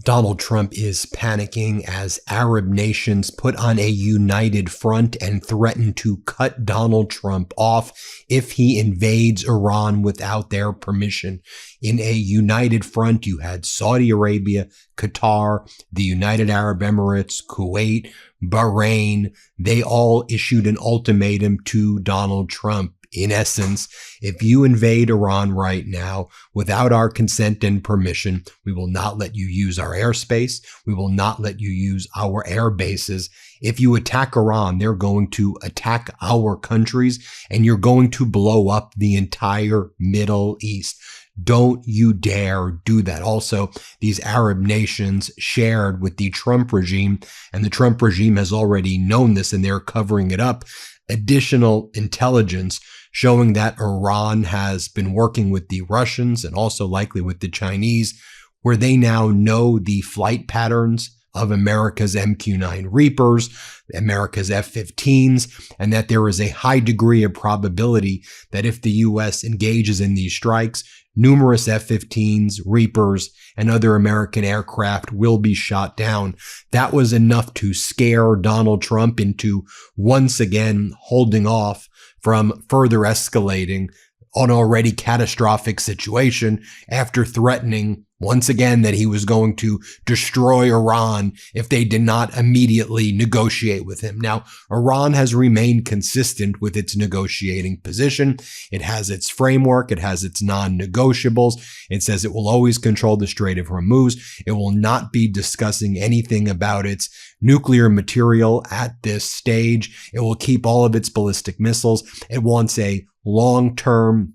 Donald Trump is panicking as Arab nations put on a united front and threaten to cut Donald Trump off if he invades Iran without their permission. In a united front, you had Saudi Arabia, Qatar, the United Arab Emirates, Kuwait, Bahrain. They all issued an ultimatum to Donald Trump. In essence, if you invade Iran right now without our consent and permission, we will not let you use our airspace. We will not let you use our air bases. If you attack Iran, they're going to attack our countries and you're going to blow up the entire Middle East. Don't you dare do that. Also, these Arab nations shared with the Trump regime, and the Trump regime has already known this and they're covering it up, additional intelligence showing that Iran has been working with the Russians and also likely with the Chinese, where they now know the flight patterns of America's MQ-9 Reapers, America's F-15s, and that there is a high degree of probability that if the U.S. engages in these strikes, numerous F-15s, Reapers, and other American aircraft will be shot down. That was enough to scare Donald Trump into once again holding off from further escalating an already catastrophic situation after threatening once again that he was going to destroy Iran if they did not immediately negotiate with him. Now, Iran has remained consistent with its negotiating position. It has its framework. It has its non-negotiables. It says it will always control the Strait of Hormuz. It will not be discussing anything about its nuclear material at this stage. It will keep all of its ballistic missiles. It wants a long-term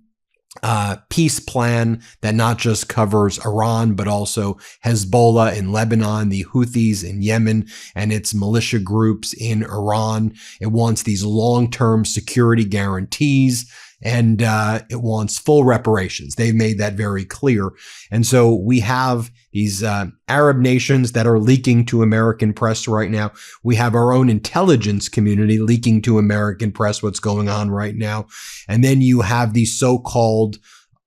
peace plan that not just covers Iran, but also Hezbollah in Lebanon, the Houthis in Yemen, and its militia groups in Iran. It wants these long-term security guarantees, and it wants full reparations. They've made that very clear. And so we have these Arab nations that are leaking to American press right now. We have our own intelligence community leaking to American press what's going on right now. And then you have these so-called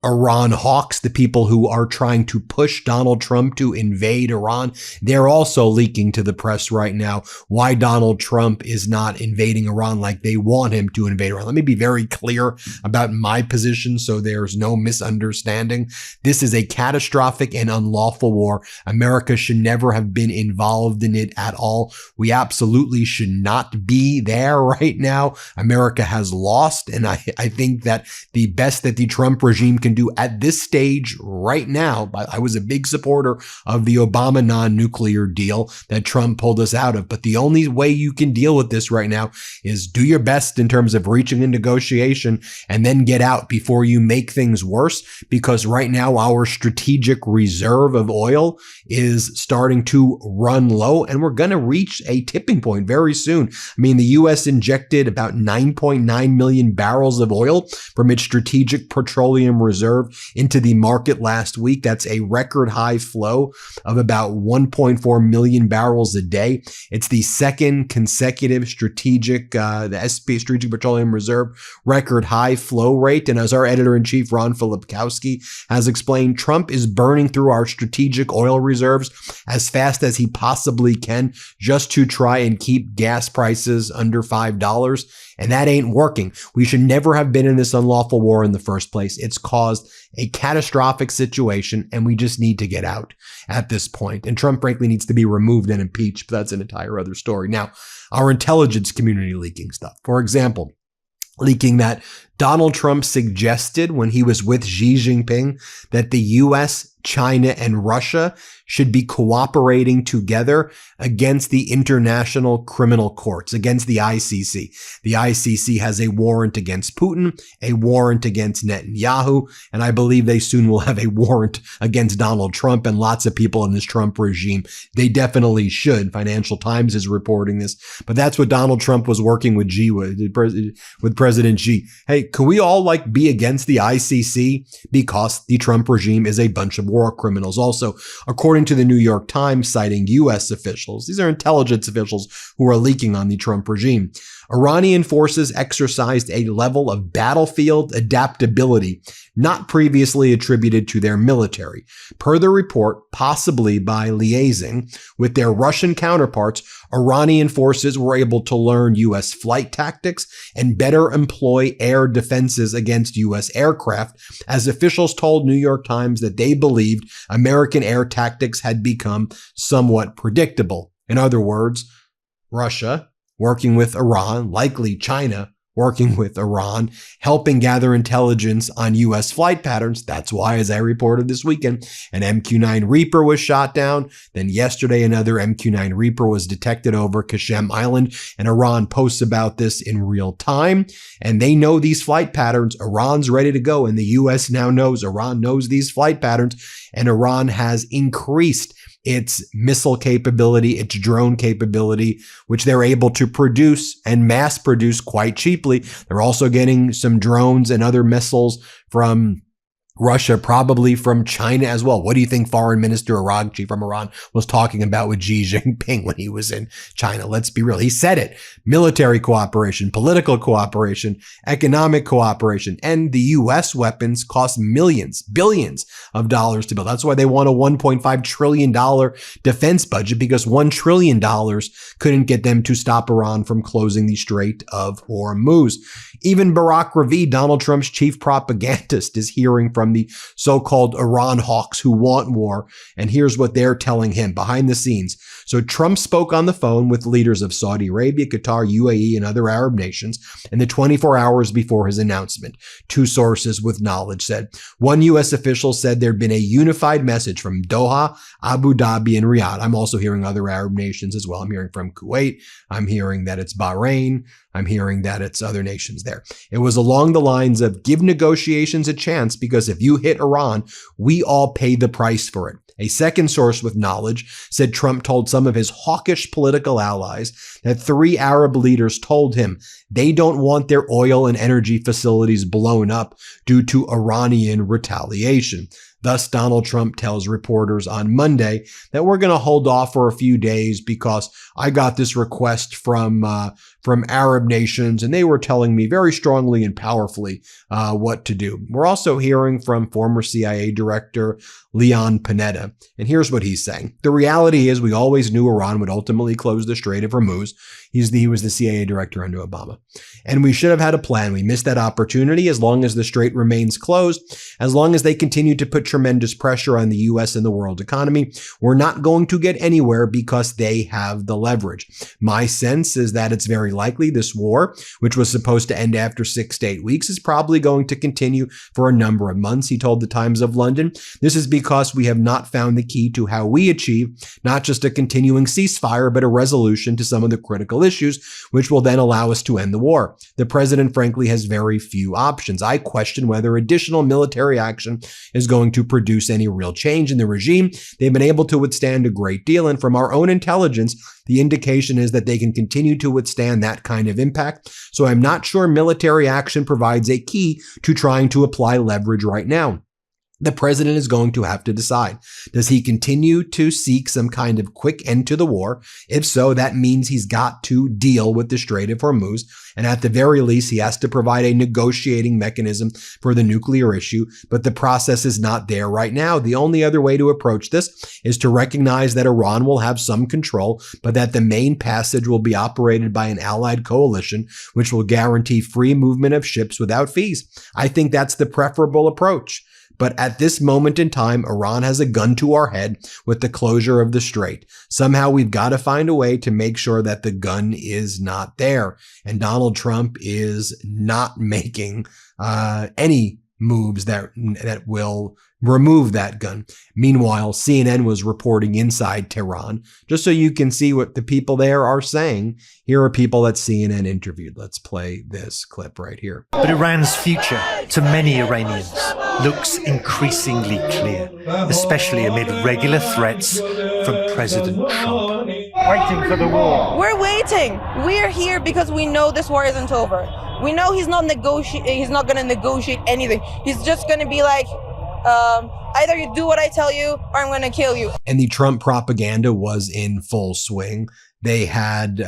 Iran hawks, the people who are trying to push Donald Trump to invade Iran. They're also leaking to the press right now why Donald Trump is not invading Iran like they want him to invade Iran. Let me be very clear about my position so there's no misunderstanding. This is a catastrophic and unlawful war. America should never have been involved in it at all. We absolutely should not be there right now. America has lost, and I think that the best that the Trump regime can do at this stage right now. I was a big supporter of the Obama non-nuclear deal that Trump pulled us out of. But the only way you can deal with this right now is do your best in terms of reaching a negotiation and then get out before you make things worse. Because right now our strategic reserve of oil is starting to run low and we're going to reach a tipping point very soon. I mean, the U.S. injected about 9.9 million barrels of oil from its strategic petroleum reserve into the market last week. That's a record high flow of about 1.4 million barrels a day. It's the second consecutive the SP Strategic Petroleum Reserve record high flow rate. And as our editor-in-chief, Ron Filipkowski, has explained, Trump is burning through our strategic oil reserves as fast as he possibly can just to try and keep gas prices under $5. And that ain't working. We should never have been in this unlawful war in the first place. It's caused a catastrophic situation, and we just need to get out at this point. And Trump, frankly, needs to be removed and impeached, but that's an entire other story. Now, our intelligence community leaking stuff. For example, leaking that Donald Trump suggested when he was with Xi Jinping that the U.S., China, and Russia should be cooperating together against the international criminal courts, against the ICC. The ICC has a warrant against Putin, a warrant against Netanyahu, and I believe they soon will have a warrant against Donald Trump and lots of people in this Trump regime. They definitely should. Financial Times is reporting this, but that's what Donald Trump was working with President Xi. Hey, can we all be against the ICC because the Trump regime is a bunch of war criminals. Also, according to the New York Times, citing U.S. officials, these are intelligence officials who are leaking on the Trump regime, Iranian forces exercised a level of battlefield adaptability not previously attributed to their military. Per the report, possibly by liaising with their Russian counterparts, Iranian forces were able to learn U.S. flight tactics and better employ air defenses against U.S. aircraft, as officials told New York Times that they believed American air tactics had become somewhat predictable. In other words, Russia working with Iran, likely China working with Iran, helping gather intelligence on U.S. flight patterns. That's why, as I reported this weekend, an MQ-9 Reaper was shot down. Then yesterday, another MQ-9 Reaper was detected over Qasem Island, and Iran posts about this in real time. And they know these flight patterns. Iran's ready to go, and the U.S. now knows Iran knows these flight patterns, and Iran has increased its missile capability, its drone capability, which they're able to produce and mass produce quite cheaply. They're also getting some drones and other missiles from Russia, probably from China as well. What do you think Foreign Minister Araghchi from Iran was talking about with Xi Jinping when he was in China? Let's be real. He said it. Military cooperation, political cooperation, economic cooperation, and the U.S. weapons cost millions, billions of dollars to build. That's why they want a $1.5 trillion defense budget, because $1 trillion couldn't get them to stop Iran from closing the Strait of Hormuz. Even Barack Ravi, Donald Trump's chief propagandist, is hearing from the so-called Iran hawks who want war. And here's what they're telling him behind the scenes. So Trump spoke on the phone with leaders of Saudi Arabia, Qatar, UAE, and other Arab nations in the 24 hours before his announcement. Two sources with knowledge said. One U.S. official said there'd been a unified message from Doha, Abu Dhabi, and Riyadh. I'm also hearing other Arab nations as well. I'm hearing from Kuwait. I'm hearing that it's Bahrain. I'm hearing that it's other nations there. It was along the lines of give negotiations a chance, because if you hit Iran, we all pay the price for it. A second source with knowledge said Trump told some of his hawkish political allies that 3 Arab leaders told him they don't want their oil and energy facilities blown up due to Iranian retaliation. Thus, Donald Trump tells reporters on Monday that we're going to hold off for a few days because I got this request from Arab nations, and they were telling me very strongly and powerfully what to do. We're also hearing from former CIA Director Leon Panetta, and here's what he's saying. The reality is we always knew Iran would ultimately close the Strait of Hormuz. He was the CIA Director under Obama. And we should have had a plan. We missed that opportunity. As long as the strait remains closed, as long as they continue to put tremendous pressure on the U.S. and the world economy, we're not going to get anywhere because they have the leverage. My sense is that it's very likely this war, which was supposed to end after 6 to 8 weeks, is probably going to continue for a number of months, he told the Times of London. This is because we have not found the key to how we achieve not just a continuing ceasefire, but a resolution to some of the critical issues, which will then allow us to end the war. The president, frankly, has very few options. I question whether additional military action is going to produce any real change in the regime. They've been able to withstand a great deal, and from our own intelligence, the indication is that they can continue to withstand that kind of impact. So I'm not sure military action provides a key to trying to apply leverage right now. The president is going to have to decide. Does he continue to seek some kind of quick end to the war? If so, that means he's got to deal with the Strait of Hormuz. And at the very least, he has to provide a negotiating mechanism for the nuclear issue. But the process is not there right now. The only other way to approach this is to recognize that Iran will have some control, but that the main passage will be operated by an allied coalition, which will guarantee free movement of ships without fees. I think that's the preferable approach. But at this moment in time, Iran has a gun to our head with the closure of the strait. Somehow we've got to find a way to make sure that the gun is not there. And Donald Trump is not making any moves that will remove that gun. Meanwhile, CNN was reporting inside Tehran, just so you can see what the people there are saying. Here are people that CNN interviewed. Let's play this clip right here. But Iran's future, to many Iranians, looks increasingly clear, especially amid regular threats from President Trump. Waiting for the war. We're waiting. We're here because we know this war isn't over. We know he's not going to negotiate anything. He's just going to be like, Either you do what I tell you or I'm going to kill you. And the Trump propaganda was in full swing. They had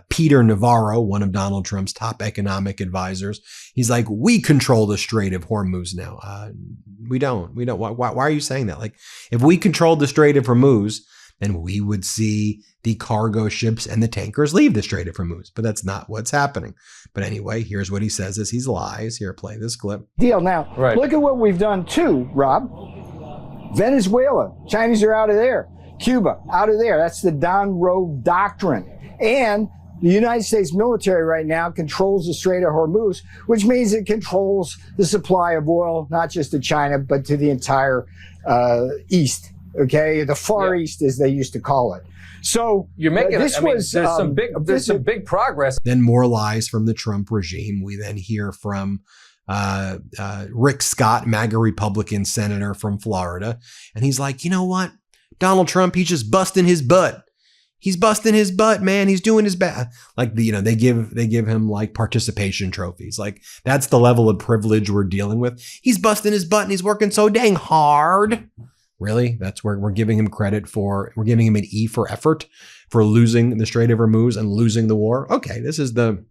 Peter Navarro, one of Donald Trump's top economic advisors. He's like, we control the Strait of Hormuz now. We don't. Why are you saying that? Like, if we controlled the Strait of Hormuz, then we would see the cargo ships and the tankers leave the Strait of Hormuz. But that's not what's happening. But anyway, here's what he says as he lies. Here, play this clip. Deal now. Right. Look at what we've done too, Rob. Venezuela, Chinese are out of there. Cuba, out of there. That's the Don Road Doctrine. And the United States military right now controls the Strait of Hormuz, which means it controls the supply of oil, not just to China, but to the entire East. Okay, the Far East, as they used to call it. So you're making there's some big progress. Then more lies from the Trump regime. We then hear from Rick Scott, MAGA Republican senator from Florida, and he's like, you know what, Donald Trump, he's just busting his butt. He's busting his butt, man. He's doing his best. Like, they give him like participation trophies. Like, that's the level of privilege we're dealing with. He's busting his butt and he's working so dang hard. Really? That's where we're giving him credit for. We're giving him an E for effort for losing the Strait of Hormuz and losing the war. Okay, this is the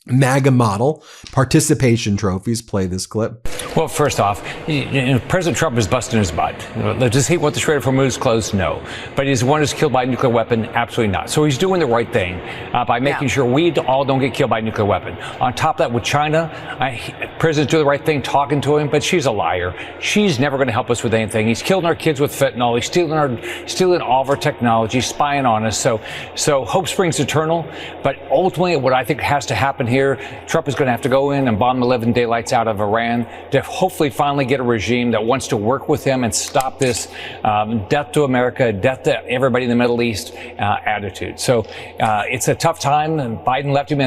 MAGA model. Participation trophies. Play this clip. Well, first off, President Trump is busting his butt. Does he want the Strait of Hormuz closed? No. But is one is killed by a nuclear weapon? Absolutely not. So he's doing the right thing by making sure we all don't get killed by a nuclear weapon. On top of that, with China, President's doing the right thing, talking to him, but she's a liar. She's never going to help us with anything. He's killing our kids with fentanyl. He's stealing all of our technology, spying on us. So hope springs eternal. But ultimately, what I think has to happen here, Trump is going to have to go in and bomb 11 daylights out of Iran to hopefully finally get a regime that wants to work with him and stop this death to America, death to everybody in the Middle East attitude. So it's a tough time. And Biden left him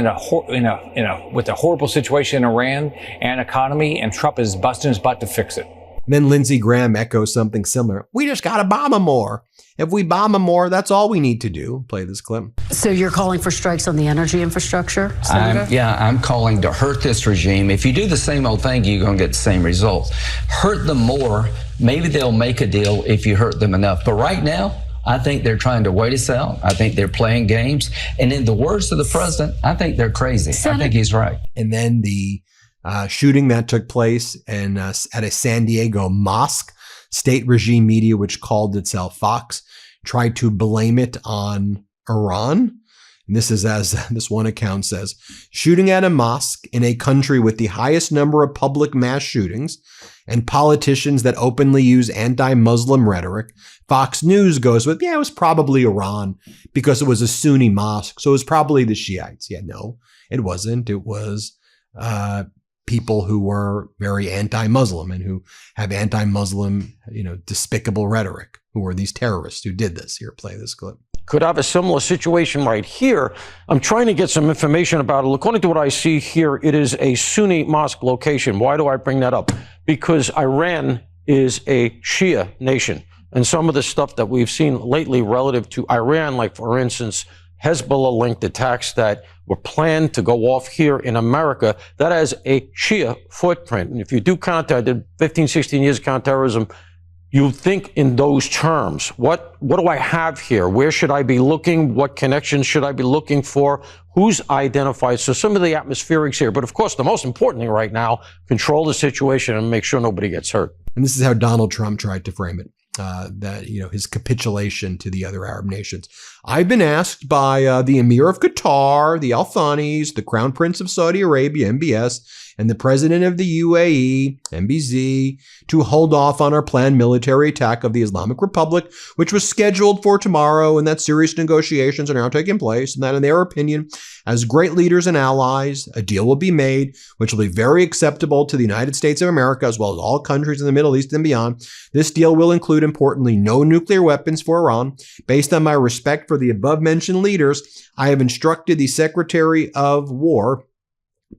with a horrible situation in Iran and economy, and Trump is busting his butt to fix it. Then Lindsey Graham echoes something similar. We just got to bomb them more. If we bomb them more, that's all we need to do. Play this clip. So you're calling for strikes on the energy infrastructure, Senator? I'm calling to hurt this regime. If you do the same old thing, you're going to get the same results. Hurt them more. Maybe they'll make a deal if you hurt them enough. But right now, I think they're trying to wait us out. I think they're playing games. And in the words of the president, I think they're crazy. I think he's right. And then the shooting that took place at a San Diego mosque, state regime media, which called itself Fox, tried to blame it on Iran. And this is, as this one account says, shooting at a mosque in a country with the highest number of public mass shootings and politicians that openly use anti-Muslim rhetoric. Fox News goes with, it was probably Iran because it was a Sunni mosque. So it was probably the Shiites. Yeah, no, it wasn't. It was people who were very anti-Muslim and who have anti-Muslim, despicable rhetoric, who were these terrorists who did this. Here, play this clip. Could have a similar situation right here. I'm trying to get some information about it. According to what I see here, it is a Sunni mosque location. Why do I bring that up? Because Iran is a Shia nation. And some of the stuff that we've seen lately relative to Iran, like, for instance, Hezbollah-linked attacks that were planned to go off here in America, that has a Shia footprint. And if you do I did 15, 16 years of counterterrorism, you think in those terms. What do I have here? Where should I be looking? What connections should I be looking for? Who's identified? So some of the atmospherics here. But of course, the most important thing right now, control the situation and make sure nobody gets hurt. And this is how Donald Trump tried to frame it. His capitulation to the other Arab nations. I've been asked by the Emir of Qatar, the Al Thanis, the Crown Prince of Saudi Arabia, MBS, and the President of the UAE, MBZ, to hold off on our planned military attack of the Islamic Republic, which was scheduled for tomorrow, and that serious negotiations are now taking place, and that, in their opinion, as great leaders and allies, a deal will be made, which will be very acceptable to the United States of America, as well as all countries in the Middle East and beyond. This deal will include, importantly, no nuclear weapons for Iran. Based on my respect for the above-mentioned leaders, I have instructed the Secretary of War,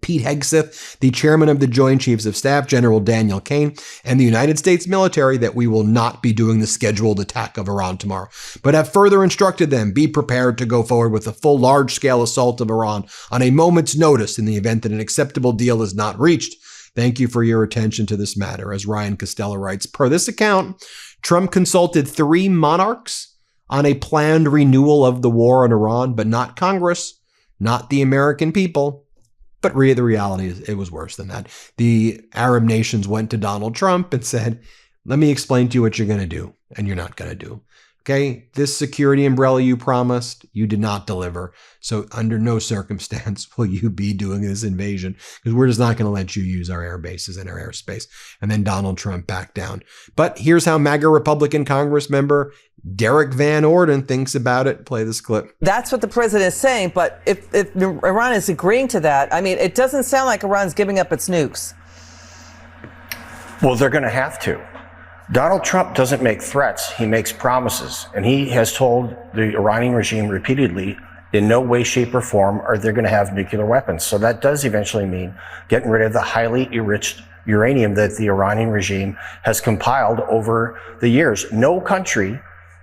Pete Hegseth, the chairman of the Joint Chiefs of Staff, General Daniel Kane, and the United States military that we will not be doing the scheduled attack of Iran tomorrow, but have further instructed them, be prepared to go forward with a full large-scale assault of Iran on a moment's notice in the event that an acceptable deal is not reached. Thank you for your attention to this matter. As Ryan Costello writes, per this account, Trump consulted 3 monarchs on a planned renewal of the war on Iran, but not Congress, not the American people. But the reality is it was worse than that. The Arab nations went to Donald Trump and said, let me explain to you what you're going to do, and you're not going to do. Okay, this security umbrella you promised, you did not deliver. So under no circumstance will you be doing this invasion, because we're just not going to let you use our air bases and our airspace. And then Donald Trump backed down. But here's how MAGA Republican Congress member Derek Van Orden thinks about it. Play this clip. That's what the president is saying. But if Iran is agreeing to that, I mean, it doesn't sound like Iran's giving up its nukes. Well, they're going to have to. Donald Trump doesn't make threats, he makes promises. And he has told the Iranian regime repeatedly, in no way, shape, or form are they going to have nuclear weapons. So that does eventually mean getting rid of the highly enriched uranium that the Iranian regime has compiled over the years. No country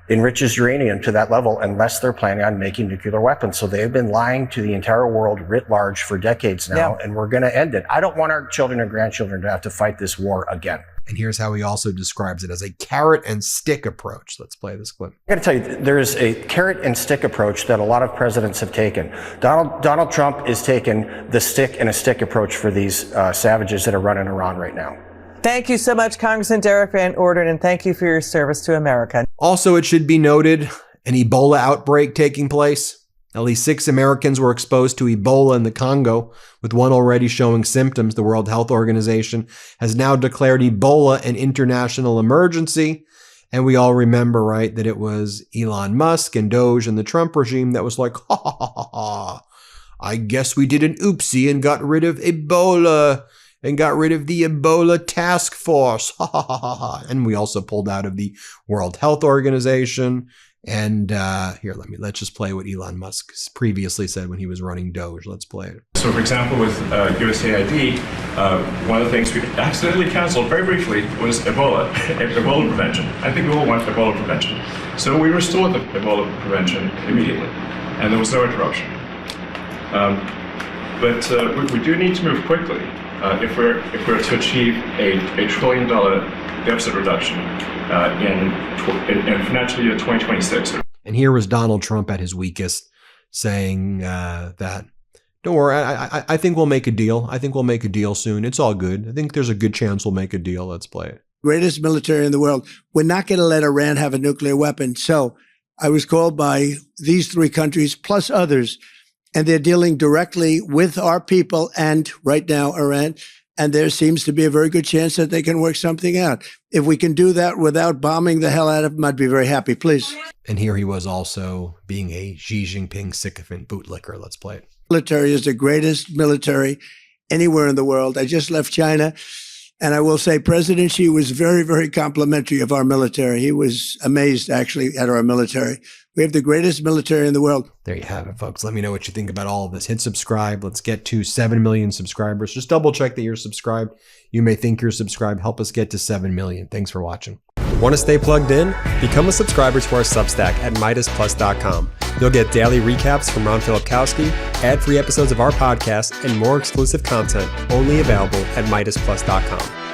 enriches uranium to that level unless they're planning on making nuclear weapons. So they've been lying to the entire world writ large for decades now, and we're going to end it. I don't want our children and grandchildren to have to fight this war again. And here's how he also describes it as a carrot and stick approach. Let's play this clip. I got to tell you, there is a carrot and stick approach that a lot of presidents have taken. Donald Trump is taking the stick and a stick approach for these savages that are running Iran right now. Thank you so much, Congressman Derek Van Orden, and thank you for your service to America. Also, it should be noted, an Ebola outbreak taking place. At least 6 Americans were exposed to Ebola in the Congo, with one already showing symptoms. The World Health Organization has now declared Ebola an international emergency. And we all remember, right, that it was Elon Musk and Doge and the Trump regime that was like, ha, ha, ha, ha. I guess we did an oopsie and got rid of Ebola and got rid of the Ebola task force. Ha, ha, ha, ha. And we also pulled out of the World Health Organization. And here, let's just play what Elon Musk previously said when he was running Doge. Let's play it. So, for example, with USAID, one of the things we accidentally canceled very briefly was Ebola prevention. I think we all want Ebola prevention. So we restored the Ebola prevention immediately, and there was no interruption. But we do need to move quickly if we're to achieve a $1 trillion deficit reduction in financial year 2026. And here was Donald Trump at his weakest saying that, don't worry, I think we'll make a deal. I think we'll make a deal soon. It's all good. I think there's a good chance we'll make a deal. Let's play it. Greatest military in the world. We're not going to let Iran have a nuclear weapon. So I was called by these 3 countries plus others, and they're dealing directly with our people and right now Iran. And there seems to be a very good chance that they can work something out. If we can do that without bombing the hell out of them, I'd be very happy, please. And here he was also being a Xi Jinping sycophant bootlicker. Let's play it. Military is the greatest military anywhere in the world. I just left China, and I will say President Xi was very, very complimentary of our military. He was amazed, actually, at our military. We have the greatest military in the world. There you have it, folks. Let me know what you think about all of this. Hit subscribe. Let's get to 7 million subscribers. Just double check that you're subscribed. You may think you're subscribed. Help us get to 7 million. Thanks for watching. Want to stay plugged in? Become a subscriber to our Substack at MeidasPlus.com. You'll get daily recaps from Ron Filipkowski, ad-free episodes of our podcast, and more exclusive content only available at MeidasPlus.com.